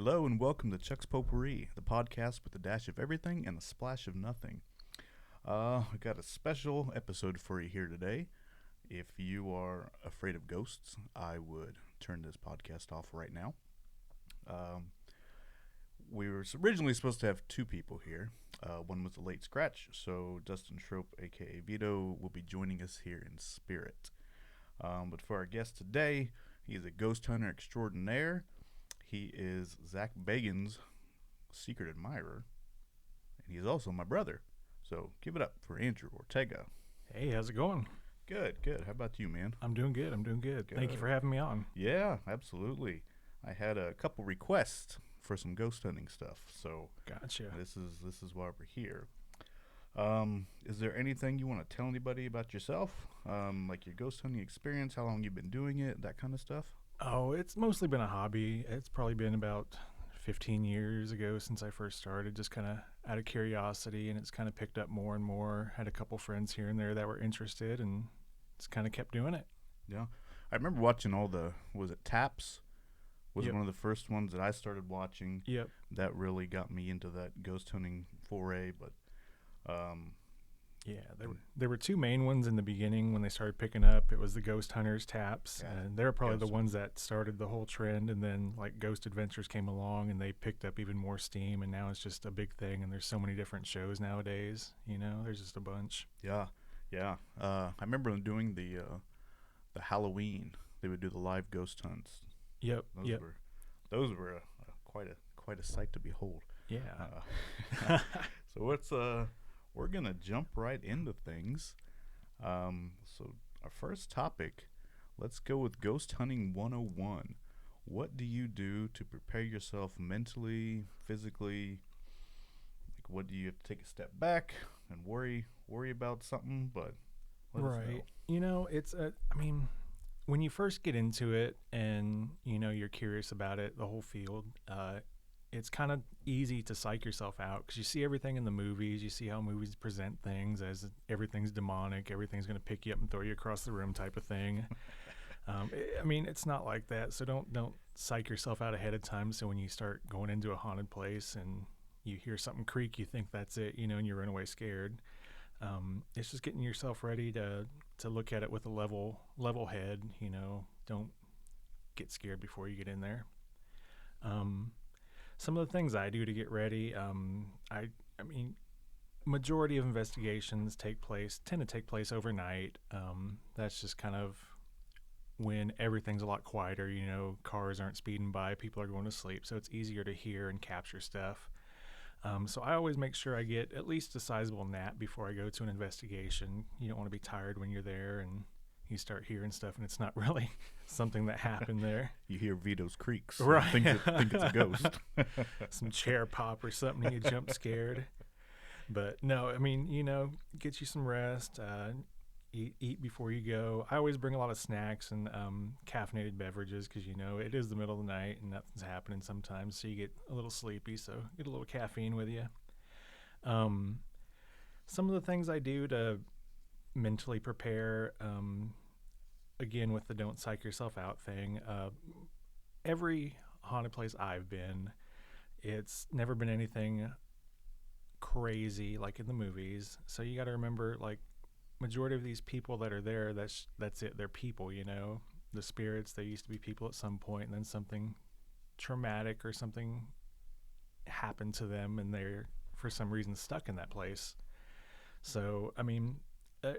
Hello and welcome to Chuck's Potpourri, the podcast with a dash of everything and a splash of nothing. We got a special episode for you here today. If you are afraid of ghosts, I would turn this podcast off right now. We were originally supposed to have two people here. One was a late scratch, so Dustin Schroep, aka Vito, will be joining us here in spirit. But for our guest today, he is a ghost hunter extraordinaire. He is Zach Bagan's secret admirer, and he is also my brother. So give it up for Andrew Ortega. Hey, how's it going? Good. How about you, man? I'm doing good. Thank you for having me on. Yeah, absolutely. I had a couple requests for some ghost hunting stuff, so Gotcha. this is why we're here. Is there anything you want to tell anybody about yourself? Like your ghost hunting experience, how long you've been doing it, that kind of stuff? Oh, it's mostly been a hobby. It's probably been about 15 years ago since I first started, just kind of out of curiosity, and it's kind of picked up more and more. Had a couple friends here and there that were interested, and just kind of kept doing it. Yeah. I remember watching all was it Taps? Was Yep. one of the first ones that I started watching. Yep. That really got me into that ghost hunting foray, but Yeah, there were two main ones in the beginning when they started picking up. It was the Ghost Hunters Taps, Yeah. and they were probably the Ghost. ones that started the whole trend. And then like Ghost Adventures came along, and they picked up even more steam. And now it's just a big thing. And there's so many different shows nowadays. You know, there's just a bunch. yeah. I remember them doing the Halloween. They would do the live ghost hunts. Yep. Those were quite a sight to behold. Yeah. So we're gonna jump right into things. So our first topic, let's go with Ghost Hunting 101. What do you do to prepare yourself mentally, physically? Like, what do you have to take a step back and worry about something? But let us know. Right. You know, when you first get into it and, you know, you're curious about it, the whole field, it's kind of easy to psych yourself out because you see everything in the movies. You see how movies present things as everything's demonic, everything's going to pick you up and throw you across the room type of thing. It's not like that. So don't psych yourself out ahead of time. So when you start going into a haunted place and you hear something creak, you think that's it, you know, and you run away scared. It's just getting yourself ready to look at it with a level head. You know, don't get scared before you get in there. Some of the things I do to get ready, majority of investigations tend to take place overnight. That's just kind of when everything's a lot quieter. You know, cars aren't speeding by, people are going to sleep, so it's easier to hear and capture stuff. So I always make sure I get at least a sizable nap before I go to an investigation. You don't want to be tired when you're there and you start hearing stuff and it's not really something that happened there. You hear Vito's creaks. Right. Think it's a ghost. Some chair pop or something and you jump scared. But no, you know, get you some rest, eat before you go. I always bring a lot of snacks and caffeinated beverages because, you know, it is the middle of the night and nothing's happening sometimes, so you get a little sleepy, so get a little caffeine with you. Some of the things I do to mentally prepare, again with the don't psych yourself out thing, every haunted place I've been, it's never been anything crazy like in the movies. So you got to remember, like, majority of these people that are there, that's it, they're people, you know. The spirits, they used to be people at some point, and then something traumatic or something happened to them and they're for some reason stuck in that place. So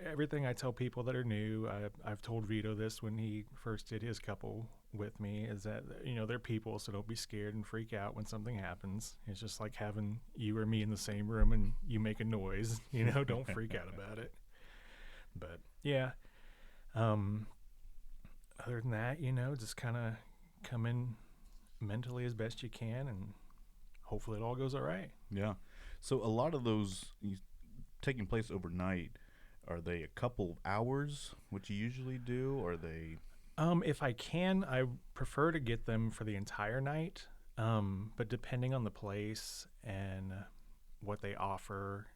everything I tell people that are new, I've told Vito this when he first did his couple with me, is that, you know, they're people, so don't be scared and freak out when something happens. It's just like having you or me in the same room and you make a noise, you know. Don't freak out about it. But yeah, other than that, you know, just kind of come in mentally as best you can and hopefully it all goes all right. Yeah. So a lot of those taking place overnight, are they a couple of hours, which you usually do, or are they? If I can, I prefer to get them for the entire night. But depending on the place and what they offer,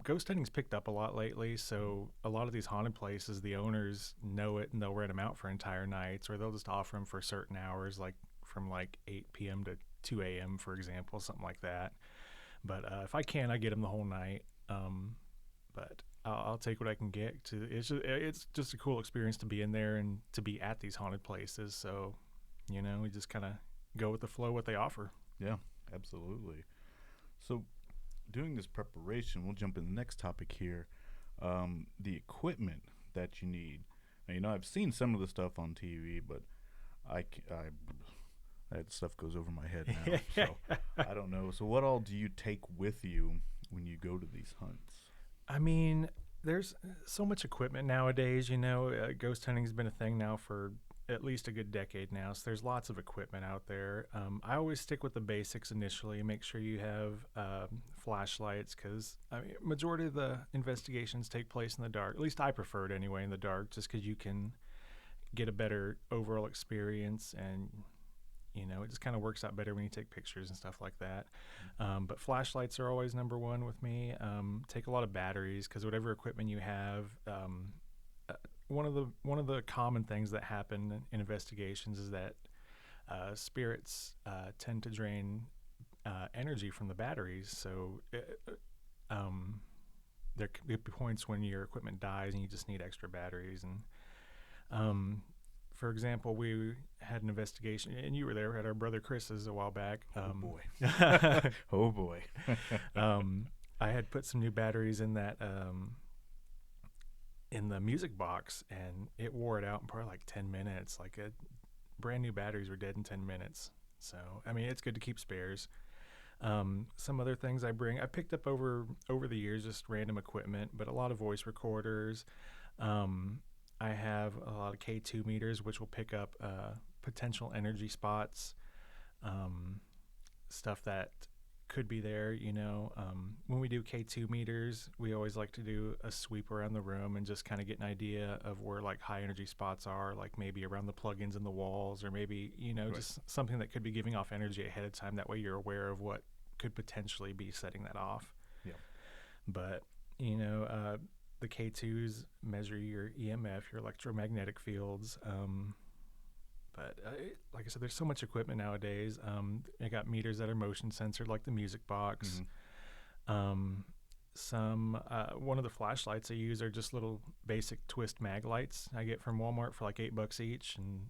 ghost hunting's picked up a lot lately. So a lot of these haunted places, the owners know it and they'll rent them out for entire nights, or they'll just offer them for certain hours, like from like 8 p.m. to 2 a.m., for example, something like that. But if I can, I get them the whole night. But I'll take what I can get. It's just a cool experience to be in there and to be at these haunted places. So, we just kind of go with the flow, what they offer. Yeah, absolutely. So, doing this preparation, we'll jump in the next topic here. The equipment that you need. Now, I've seen some of the stuff on TV, but that stuff goes over my head now. So I don't know. So what all do you take with you when you go to these hunts? I mean, there's so much equipment nowadays. Ghost hunting's been a thing now for at least a good decade now. So there's lots of equipment out there. I always stick with the basics initially. Make sure you have flashlights, because majority of the investigations take place in the dark. At least I prefer it anyway, in the dark, just because you can get a better overall experience, and it just kind of works out better when you take pictures and stuff like that. But flashlights are always number one with me. Take a lot of batteries, because whatever equipment you have, one of the common things that happen in investigations is that spirits tend to drain energy from the batteries. So there could be points when your equipment dies and you just need extra batteries. And for example, we had an investigation, and you were there at our brother Chris's a while back. Oh boy! Oh boy! I had put some new batteries in that in the music box, and it wore it out in probably like 10 minutes. Brand new batteries were dead in 10 minutes. So it's good to keep spares. Some other things I picked up over the years, just random equipment, but a lot of voice recorders. I have a lot of K2 meters, which will pick up potential energy spots, stuff that could be there. When we do K2 meters, we always like to do a sweep around the room and just kind of get an idea of where high energy spots are, maybe around the plugins in the walls, or maybe, right, just something that could be giving off energy ahead of time. That way you're aware of what could potentially be setting that off. Yeah. But, the K2s measure your EMF, your electromagnetic fields. But like I said, there's so much equipment nowadays. I got meters that are motion censored, like the music box. Mm-hmm. One of the flashlights I use are just little basic twist mag lights I get from Walmart for $8 each, and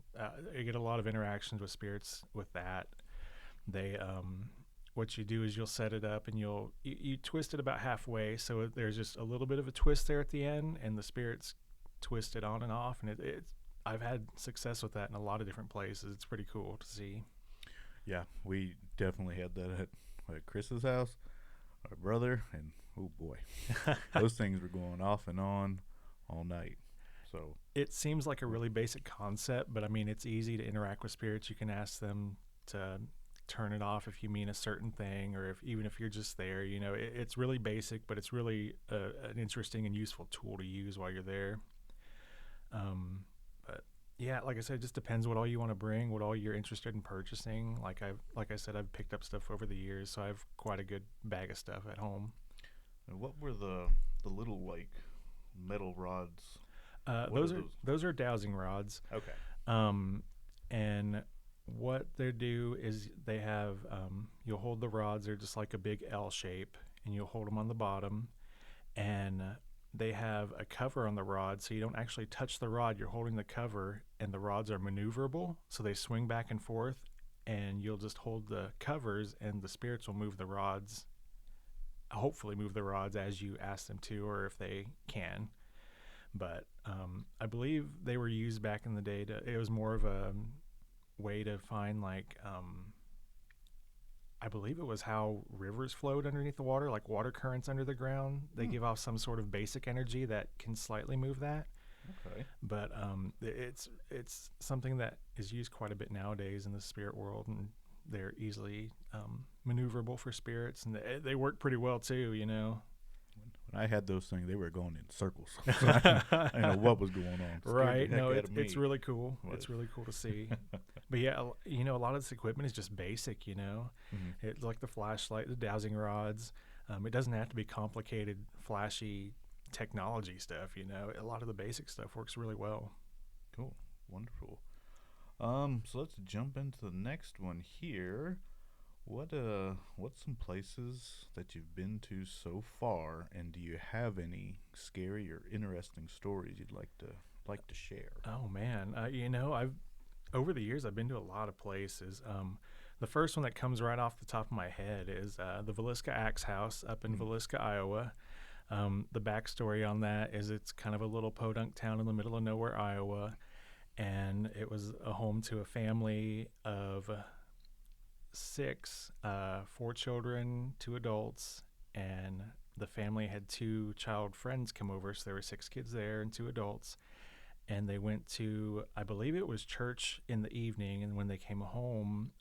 I get a lot of interactions with spirits with that. They what you do is you'll set it up, and you twist it about halfway, so there's just a little bit of a twist there at the end, and the spirits twist it on and off, and I've had success with that in a lot of different places. It's pretty cool to see. Yeah, we definitely had that at Chris's house, our brother, and oh boy, those things were going off and on all night. So it seems like a really basic concept, but it's easy to interact with spirits. You can ask them to turn it off if you mean a certain thing, or even if you're just there. It's really basic, but it's really an interesting and useful tool to use while you're there. But yeah, like I said, it just depends what all you want to bring, what all you're interested in purchasing. Like I said, I've picked up stuff over the years, so I have quite a good bag of stuff at home. And what were the little metal rods? Those are dowsing rods. Okay. And what they do is they have you'll hold the rods. They're just like a big L shape, and you'll hold them on the bottom, and they have a cover on the rod, so you don't actually touch the rod. You're holding the cover, and the rods are maneuverable, so they swing back and forth, and you'll just hold the covers, and the spirits will move the rods, hopefully move the rods as you ask them to, or if they can. But I believe they were used back in the day it was more of a way to find I believe it was how rivers flowed underneath the water, like water currents under the ground. They give off some sort of basic energy that can slightly move that. Okay. But it's something that is used quite a bit nowadays in the spirit world, and they're easily maneuverable for spirits, and they work pretty well too. When I had those things, they were going in circles. I didn't know what was going on. Right. No, it's really cool. It's really cool to see. But yeah, a lot of this equipment is just basic, Mm-hmm. It's like the flashlight, the dowsing rods. It doesn't have to be complicated, flashy technology stuff, A lot of the basic stuff works really well. Cool. Wonderful. So let's jump into the next one here. what's some places that you've been to so far, and do you have any scary or interesting stories you'd like to share? Oh man, I've over the years I've been to a lot of places. The first one that comes right off the top of my head is the Villisca Axe House up in Mm. Villisca, Iowa. The backstory on that is it's kind of a little podunk town in the middle of nowhere, Iowa, and it was a home to a family of six, four children, two adults, and the family had two child friends come over, so there were six kids there and two adults. And they went to, I believe it was church in the evening, and when they came home,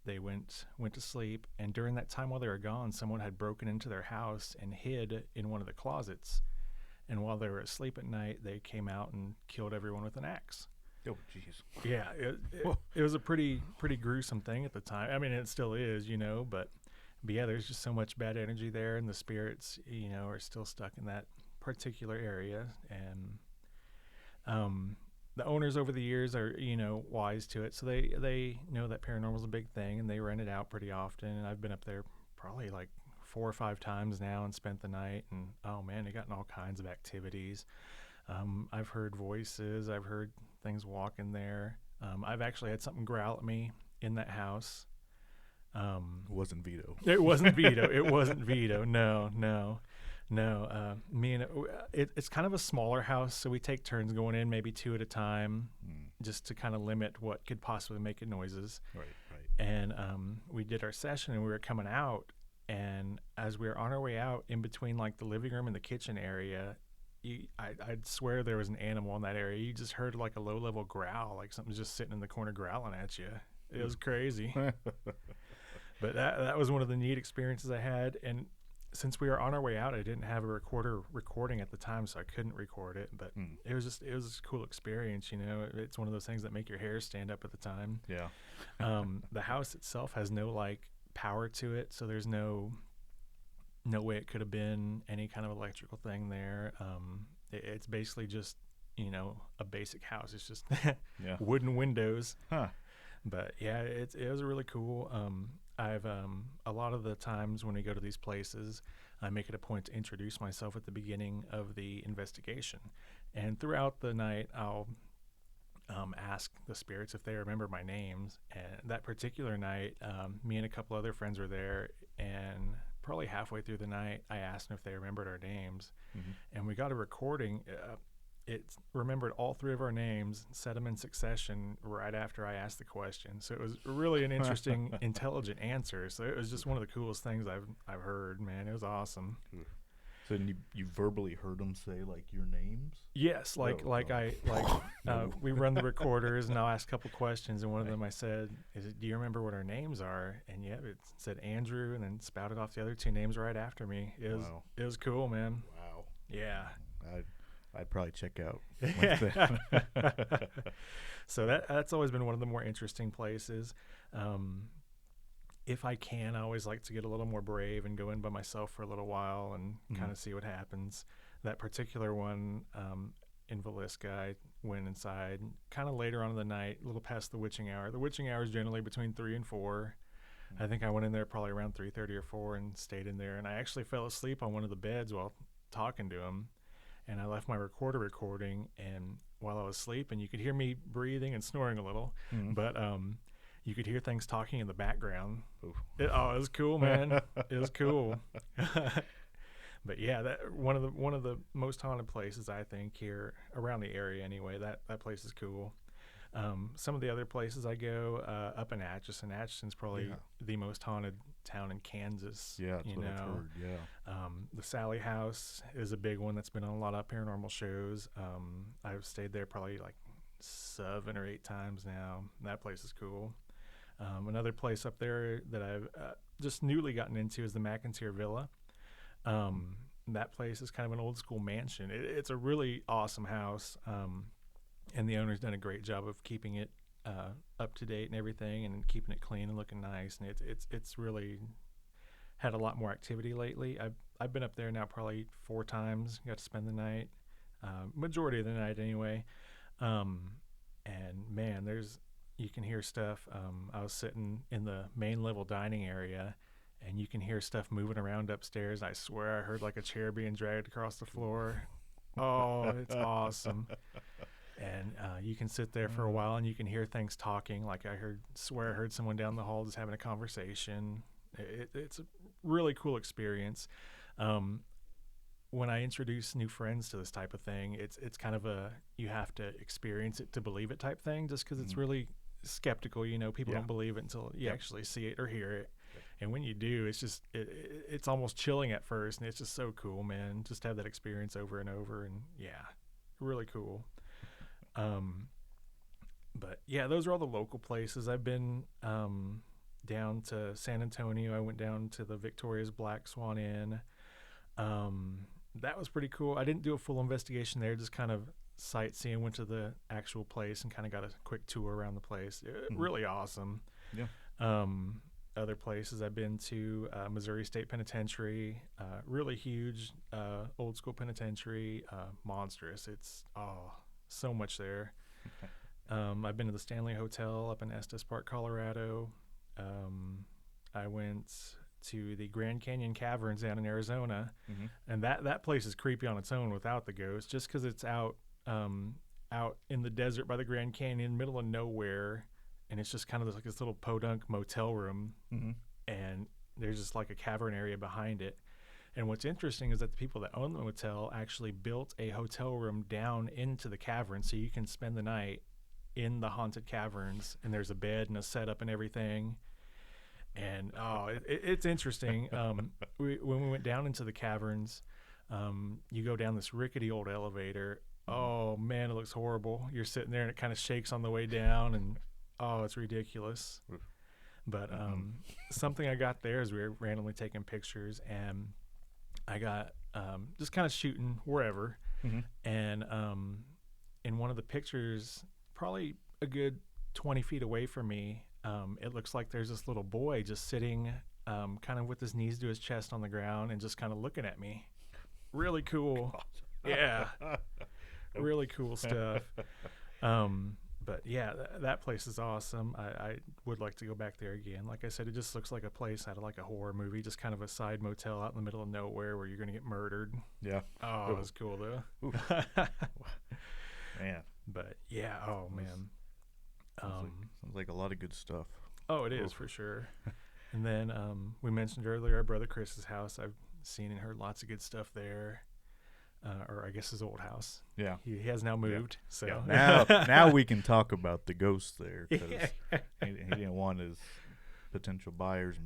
they went to sleep. And during that time while they were gone, someone had broken into their house and hid in one of the closets. And while they were asleep at night, they came out and killed everyone with an axe. Oh, jeez. Yeah, it was a pretty gruesome thing at the time. I mean, it still is, but yeah, there's just so much bad energy there, and the spirits, are still stuck in that particular area. And the owners over the years are, wise to it, so they know that paranormal is a big thing, and they rent it out pretty often. And I've been up there probably like 4 or 5 times now and spent the night. And oh man, they got in all kinds of activities. I've heard voices. I've heard things walk in there. I've actually had something growl at me in that house. It wasn't Vito. It wasn't Vito. It wasn't Vito. No, no, no. Me and it's kind of a smaller house, so we take turns going in, maybe two at a time, just to kind of limit what could possibly make it noises. Right. And we did our session, and we were coming out, and as we were on our way out, in between like the living room and the kitchen area, I'd swear there was an animal in that area. You just heard like a low-level growl, like something's just sitting in the corner growling at you. It was crazy. But that was one of the neat experiences I had. And since we were on our way out, I didn't have a recorder recording at the time, so I couldn't record it. But it was a cool experience. It's one of those things that make your hair stand up at the time. Yeah. The house itself has no like power to it, so there's no way it could have been any kind of electrical thing there. It's basically just a basic house. It's just Yeah. wooden windows. Huh. But yeah, it was really cool. I've a lot of the times when we go to these places, I make it a point to introduce myself at the beginning of the investigation, and throughout the night I'll ask the spirits if they remember my names. And that particular night, me and a couple other friends were there, and probably halfway through the night, I asked them if they remembered our names, and we got a recording. It remembered all three of our names, said them in succession right after I asked the question. So it was really an interesting, intelligent answer. So it was just one of the coolest things I've heard. Man, it was awesome. So you verbally heard them say like your names? Yes, we run the recorders, and I'll ask a couple questions, and one of them I said, do you remember what our names are? And yeah, it said Andrew, and then spouted off the other two names right after me. It was cool, man. Wow. Yeah. I'd probably check out. So that's always been one of the more interesting places. If I can, I always like to get a little more brave and go in by myself for a little while and kind of see what happens. That particular one in Villisca, I went inside kind of later on in the night, a little past the witching hour. The witching hour is generally between 3 and 4. I think I went in there probably around 3:30 or 4 and stayed in there. And I actually fell asleep on one of the beds while talking to him. And I left my recorder recording, and while I was sleeping, you could hear me breathing and snoring a little, but you could hear things talking in the background. It was cool, man. It was cool. But yeah, that one of the most haunted places, I think, here around the area anyway. That place is cool. Some of the other places I go, up in Atchison. Atchison's probably the most haunted town in Kansas. Yeah, that's what I've heard. Yeah. The Sally House is a big one that's been on a lot of paranormal shows. I've stayed there probably like 7 or 8 times now. That place is cool. Another place up there that I've just newly gotten into is the McIntyre Villa. That place is kind of an old school mansion. It's a really awesome house. And the owner's done a great job of keeping it up to date and everything, and keeping it clean and looking nice. And it's really had a lot more activity lately. I've been up there now probably 4 times. Got to spend the night, majority of the night anyway. And man, there's you can hear stuff. I was sitting in the main level dining area, and you can hear stuff moving around upstairs. I swear I heard like a chair being dragged across the floor. Oh, it's awesome. And you can sit there for a while and you can hear things talking. Like swear I heard someone down the hall just having a conversation. It's a really cool experience. When I introduce new friends to this type of thing, it's kind of you have to experience it to believe it type thing, just because it's really skeptical. People don't believe it until you actually see it or hear it. And when you do, it's just it's almost chilling at first, and it's just so cool, man. Just to have that experience over and over, and really cool. But yeah, those are all the local places. I've been down to San Antonio. I went down to the Victoria's Black Swan Inn. That was pretty cool. I didn't do a full investigation there, just kind of sightseeing, went to the actual place and kind of got a quick tour around the place. Really awesome. Yeah. Other places I've been to, Missouri State Penitentiary, really huge, old school penitentiary, monstrous. It's so much there. I've been to the Stanley Hotel up in Estes Park, Colorado. I went to the Grand Canyon Caverns down in Arizona, and that place is creepy on its own without the ghost, just because it's out in the desert by the Grand Canyon, middle of nowhere. And it's just kind of like this little podunk motel room, and there's just like a cavern area behind it. And what's interesting is that the people that own the motel actually built a hotel room down into the cavern, so you can spend the night in the haunted caverns, and there's a bed and a setup and everything. And it's interesting. When we went down into the caverns, you go down this rickety old elevator. Oh man, it looks horrible. You're sitting there and it kind of shakes on the way down, and it's ridiculous. But something I got there is we were randomly taking pictures, and I got just kind of shooting wherever. And in one of the pictures, probably a good 20 feet away from me, it looks like there's this little boy just sitting kind of with his knees to his chest on the ground and just kind of looking at me. Really cool. Yeah. Really cool stuff. But yeah, that place is awesome. I would like to go back there again. Like I said, it just looks like a place out of like a horror movie, just kind of a side motel out in the middle of nowhere where you're going to get murdered. Yeah. It was cool though. Man. But yeah, man. Sounds like a lot of good stuff. Oh, it is for sure. And then we mentioned earlier our brother Chris's house. I've seen and heard lots of good stuff there. Or I guess his old house. Yeah, he has now moved. So now we can talk about the ghost there, because he didn't want his potential buyers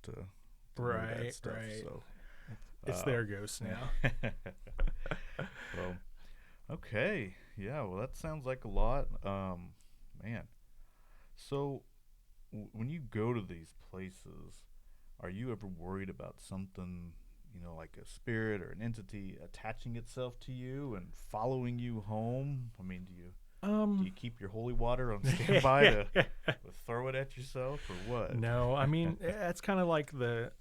to know that stuff. Right. So it's their ghost now. Well, okay, yeah. Well, that sounds like a lot, man. So when you go to these places, are you ever worried about something? Like a spirit or an entity attaching itself to you and following you home? I mean, do you keep your holy water on standby to throw it at yourself, or what? No, I mean, that's kind of like the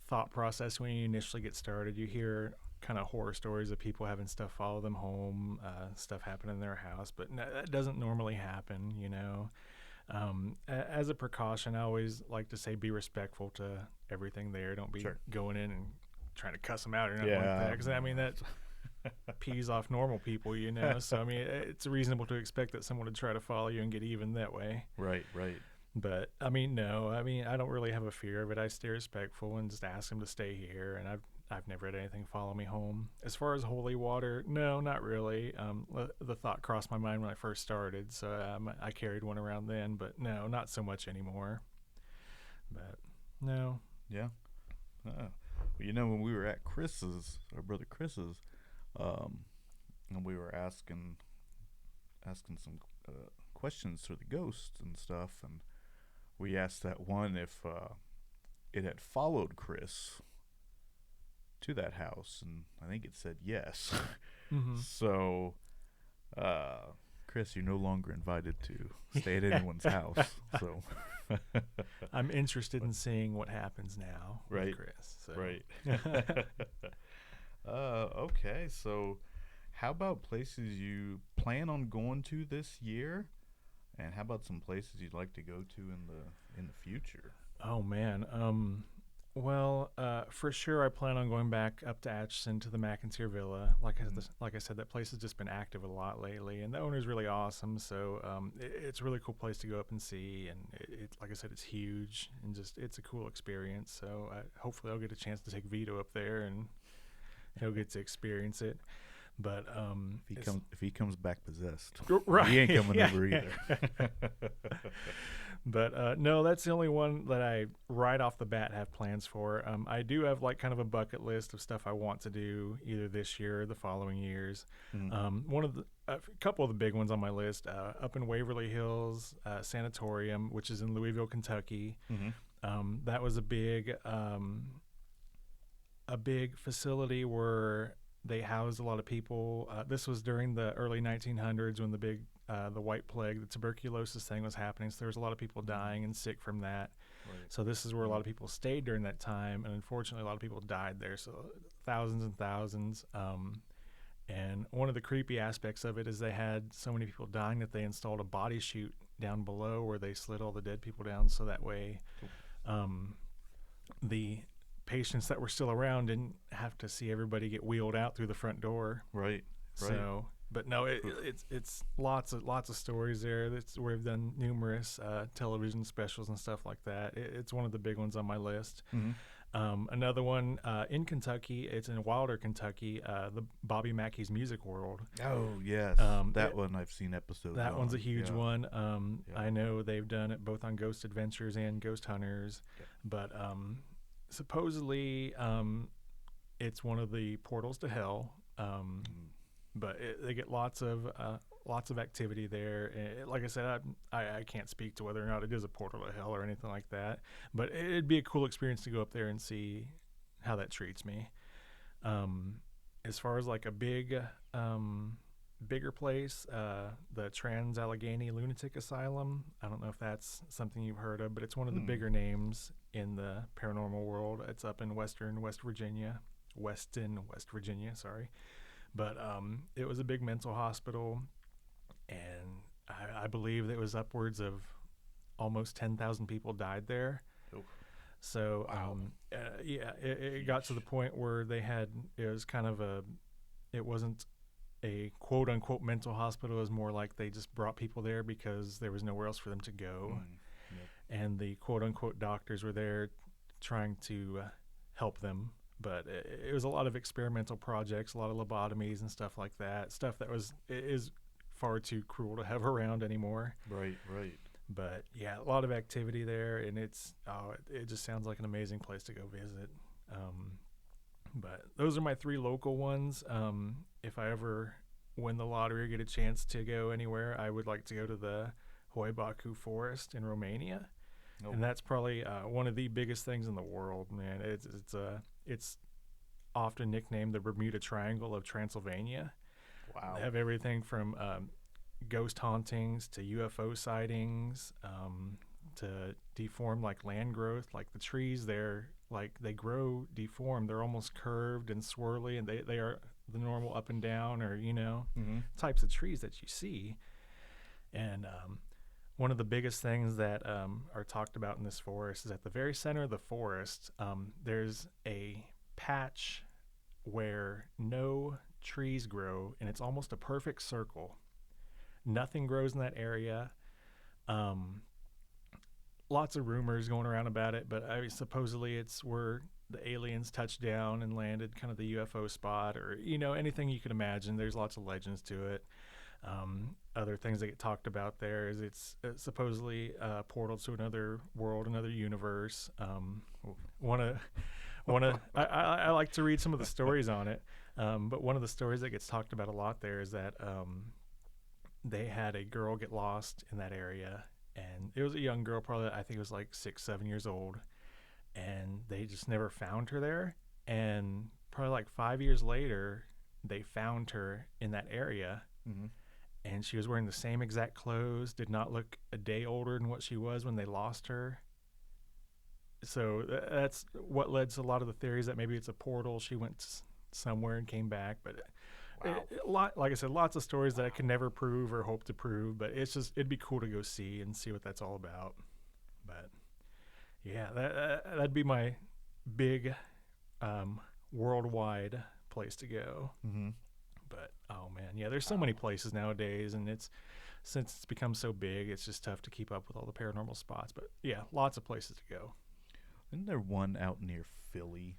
thought process when you initially get started. You hear kind of horror stories of people having stuff follow them home, stuff happen in their house, but no, that doesn't normally happen, As a precaution, I always like to say be respectful to everything there. Don't be going in and trying to cuss them out or nothing like that, because I mean that pees off normal people, So I mean, it's reasonable to expect that someone would try to follow you and get even that way. Right. But I mean, no, I don't really have a fear of it. I stay respectful and just ask them to stay here, and I've never had anything follow me home. As far as holy water, no, not really. The thought crossed my mind when I first started, so I carried one around then, but no, not so much anymore. But no. Yeah. Well, when we were at our brother Chris's, and we were asking some questions to the ghosts and stuff, and we asked that one if it had followed Chris to that house, and I think it said yes. So, Chris, you're no longer invited to stay at anyone's house. So, I'm interested in seeing what happens now with Chris. So. Right. Okay, so how about places you plan on going to this year? And how about some places you'd like to go to in the future? Oh man. Well, for sure, I plan on going back up to Atchison to the McIntyre Villa. Mm. Like I said, that place has just been active a lot lately, and the owner's really awesome. So it's a really cool place to go up and see. And like I said, it's huge and just it's a cool experience. So hopefully, I'll get a chance to take Vito up there, and he'll get to experience it. But If he comes back possessed, right, he ain't coming yeah. over either. But no, that's the only one that I right off the bat have plans for. I do have like kind of a bucket list of stuff I want to do either this year or the following years. Mm. One of a couple of the big ones on my list up in Waverly Hills Sanatorium, which is in Louisville, Kentucky. Mm-hmm. That was a big facility where they housed a lot of people. This was during the early 1900s when the White Plague, the tuberculosis thing was happening. So there was a lot of people dying and sick from that. Right. So this is where a lot of people stayed during that time. And unfortunately, a lot of people died there. So thousands and thousands. And one of the creepy aspects of it is they had so many people dying that they installed a body chute down below where they slid all the dead people down. So that way, the patients that were still around didn't have to see everybody get wheeled out through the front door. Right. So, but no, it's lots of stories there. That's where we've done numerous television specials and stuff like that. It's one of the big ones on my list. Mm-hmm. Another one in Kentucky. It's in Wilder, Kentucky. The Bobby Mackey's Music World. Oh yes, that one I've seen episodes. That one's a huge one. Yeah. I know they've done it both on Ghost Adventures and Ghost Hunters, but supposedly it's one of the portals to hell. But they get lots of activity there. Like I said, I can't speak to whether or not it is a portal to hell or anything like that. But it'd be a cool experience to go up there and see how that treats me. As far as like a bigger place, the Trans Allegheny Lunatic Asylum. I don't know if that's something you've heard of, but it's one of the bigger names in the paranormal world. It's up in Weston, West Virginia. Sorry. But it was a big mental hospital, and I believe it was upwards of almost 10,000 people died there. Oh. So, wow. It got to the point where it wasn't a quote unquote mental hospital. It was more like they just brought people there because there was nowhere else for them to go. Yep. And the quote unquote doctors were there trying to help them. But it was a lot of experimental projects, a lot of lobotomies and stuff like that. Stuff that is far too cruel to have around anymore. Right. But yeah, a lot of activity there, and it just sounds like an amazing place to go visit. But those are my three local ones. If I ever win the lottery or get a chance to go anywhere, I would like to go to the Hoiabacu Forest in Romania. And that's probably one of the biggest things in the world, man. It's often nicknamed the Bermuda Triangle of Transylvania. Wow. They have everything from ghost hauntings to UFO sightings to deformed like land growth. Like the trees there, like they grow deformed. They're almost curved and swirly, and they are the normal up and down or types of trees that you see. And one of the biggest things that are talked about in this forest is at the very center of the forest, there's a patch where no trees grow, and it's almost a perfect circle. Nothing grows in that area. Lots of rumors going around about it, but supposedly it's where the aliens touched down and landed, kind of the UFO spot, or anything you could imagine. There's lots of legends to it. Other things that get talked about there is it's supposedly a portal to another world, another universe. I like to read some of the stories on it, but one of the stories that gets talked about a lot there is that they had a girl get lost in that area, and it was a young girl, probably I think it was like 6-7 years old, and they just never found her there. And probably like 5 years later, they found her in that area. Mm-hmm. And she was wearing the same exact clothes, did not look a day older than what she was when they lost her. So that's what led to a lot of the theories that maybe it's a portal. She went somewhere and came back. But Wow. Like I said, lots of stories that I can never prove or hope to prove, but it'd be cool to go see and see what that's all about. But yeah, that'd be my big worldwide place to go. Mm-hmm. But oh man, yeah, there's so many places nowadays, and since it's become so big, it's just tough to keep up with all the paranormal spots. But yeah, lots of places to go. Isn't there one out near Philly?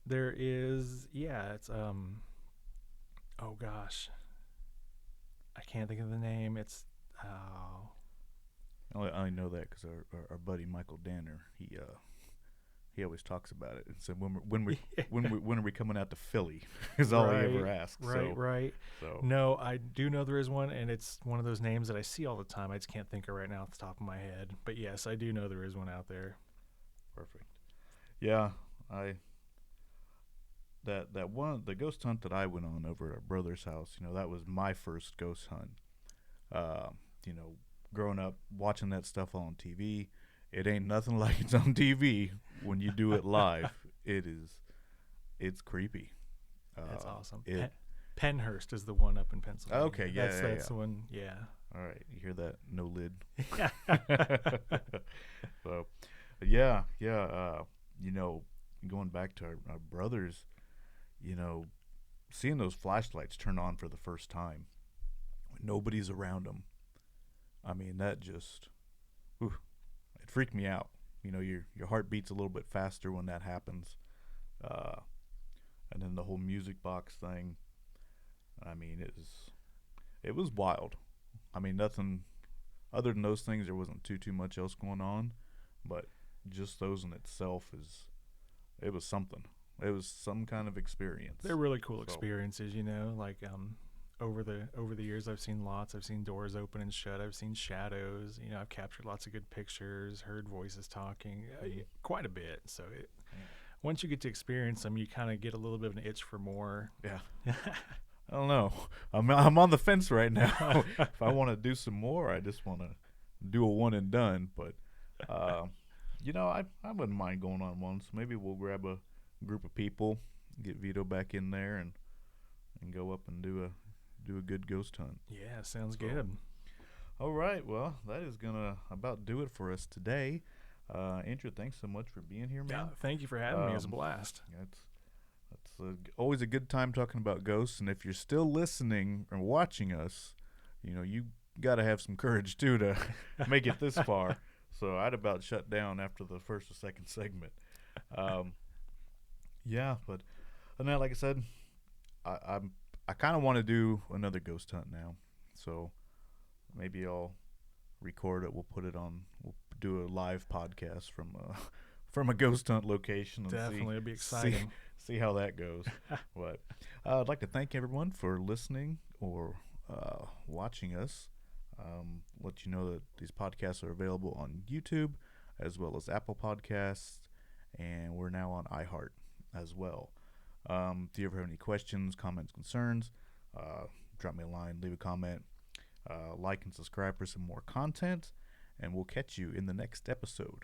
There is, yeah, it's oh gosh, I can't think of the name. It's oh I only know that because our buddy Michael Danner, he always talks about it and said when are we coming out to Philly is all he ever asks. Right. So No, I do know there is one, and it's one of those names that I see all the time. I just can't think of right now off the top of my head. But yes, I do know there is one out there. perfect. Yeah, that one, the ghost hunt that I went on over at our brother's house. That was my first ghost hunt. Uh, you know, growing up watching that stuff on TV, it ain't nothing like it's on TV when you do it live. It's creepy. That's awesome. It, Penhurst is the one up in Pennsylvania. Okay, yeah, that's yeah. the one. Yeah. all right, you hear that? No lid. So, yeah. Going back to our brothers, seeing those flashlights turn on for the first time when nobody's around them. I mean, that just, it freaked me out. Your heart beats a little bit faster when that happens. And then the whole music box thing. I mean, it was wild. I mean, nothing other than those things. There wasn't too much else going on, but just those in itself it was something. It was some kind of experience. They're really cool experiences, like over the years I've seen lots. I've seen doors open and shut. I've seen shadows. I've captured lots of good pictures, heard voices talking, quite a bit. So once you get to experience them, you kind of get a little bit of an itch for more. Yeah. I don't know. I'm on the fence right now. If I want to do some more, I just want to do a one and done. But I wouldn't mind going on one. So maybe we'll grab a group of people, get Vito back in there, and go up and do a good ghost hunt. Yeah, sounds good. All right. Well, that is gonna about do it for us today. Andrew, thanks so much for being here, man. Yeah, thank you for having me. It was a blast. That's always a good time talking about ghosts. And if you're still listening or watching us, you got to have some courage too to make it this far. So I'd about shut down after the first or second segment. Yeah, but now, like I said, I kind of want to do another ghost hunt now. So maybe I'll record it. We'll put it on. We'll do a live podcast from a ghost hunt location. And Definitely, it'll be exciting. See how that goes. But I'd like to thank everyone for listening or watching us. Let you know that these podcasts are available on YouTube as well as Apple Podcasts, and we're now on iHeart as well. If you ever have any questions, comments, concerns, drop me a line, leave a comment, like and subscribe for some more content, and we'll catch you in the next episode.